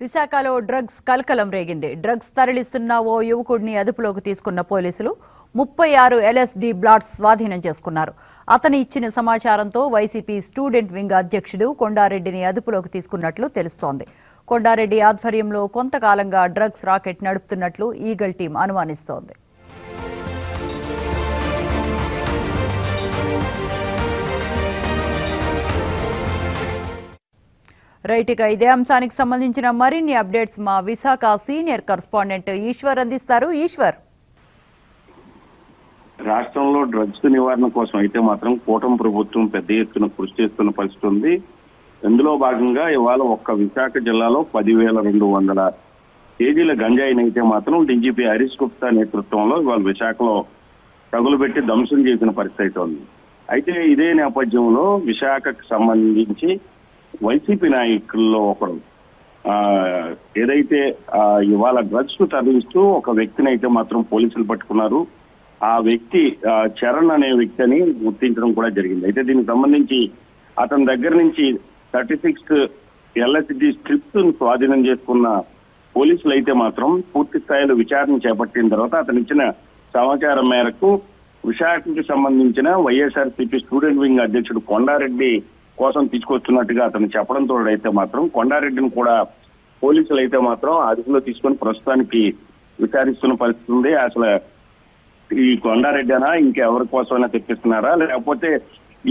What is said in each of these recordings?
విశాఖలో డ్రగ్స్ కలకలం రేగింది. డ్రగ్స్ తరలిస్తున్న ఓ యువకుడిని అదుపులోకి తీసుకున్న పోలీసులు 36 ఎల్ఎస్డి బ్లాట్స్ స్వాధీనం చేసుకున్నారు. అతను ఇచ్చిన సమాచారంతో వైసీపీ స్టూడెంట్ వింగ్ అధ్యక్షుడు కొండారెడ్డిని అదుపులోకి తీసుకున్నట్లు తెలుస్తోంది. కొండారెడ్డి ఆధ్వర్యంలో కొంతకాలంగా డ్రగ్స్ రాకెట్ నడుపుతున్నట్లు ఈగల్ టీం అనుమానిస్తోంది. రైట్, ఇక ఇదే అంశానికి సంబంధించిన మరిన్ని అప్డేట్స్ మా విశాఖ సీనియర్ కరెస్పాండెంట్ ఈశ్వర్ అందిస్తారు. ఈశ్వర్, రాష్ట్రంలో డ్రగ్స్ నివారణ కోసం అయితే మాత్రం కూటమి ప్రభుత్వం పెద్ద ఎత్తున కృషి చేస్తున్న పరిస్థితి ఉంది. ఇందులో భాగంగా ఇవాళ ఒక్క విశాఖ జిల్లాలో 10,200 కేజీల గంజాయిని అయితే మాత్రం డీజీపీ హరీష్ గుప్తా నేతృత్వంలో ఇవాళ విశాఖలో తగులుబెట్టి ధ్వంసం చేసిన పరిస్థితి అయితే ఉంది. అయితే ఇదే నేపథ్యంలో విశాఖకు సంబంధించి వైసీపీ నాయకుల్లో ఒకరు ఏదైతే ఇవాళ డ్రగ్స్ తరలిస్తూ ఒక వ్యక్తిని అయితే మాత్రం పోలీసులు పట్టుకున్నారు. ఆ వ్యక్తి చరణ్ అనే వ్యక్తిని గుర్తించడం కూడా జరిగింది. అయితే దీనికి సంబంధించి అతని దగ్గర నుంచి 36 ఎల్ఎస్డి స్ట్రిప్స్ స్వాధీనం చేసుకున్న పోలీసులు అయితే మాత్రం పూర్తి స్థాయిలో విచారణ చేపట్టిన తర్వాత అతను ఇచ్చిన సమాచారం మేరకు విశాఖకి సంబంధించిన వైఎస్ఆర్సీపీ స్టూడెంట్ వింగ్ అధ్యక్షుడు కొండారెడ్డి కోసం తీసుకొస్తున్నట్టుగా అతను చెప్పడంతో అయితే మాత్రం కొండారెడ్డిని కూడా పోలీసులు అయితే మాత్రం అదుపులో తీసుకొని ప్రస్తుతానికి విచారిస్తున్న పరిస్థితి ఉంది. అసలు ఈ కొండారెడ్డి అనా ఇంకెవరి కోసమైనా తెప్పిస్తున్నారా, లేకపోతే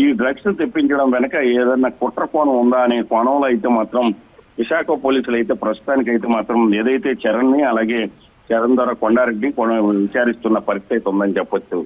ఈ డ్రగ్స్ తెప్పించడం వెనక ఏదైనా కుట్ర కోణం ఉందా అనే కోణంలో అయితే మాత్రం విశాఖ పోలీసులు అయితే ప్రస్తుతానికి అయితే మాత్రం ఏదైతే చరణ్ ని అలాగే చరణ్ ద్వారా కొండారెడ్డిని విచారిస్తున్న పరిస్థితి ఉందని చెప్పొచ్చు.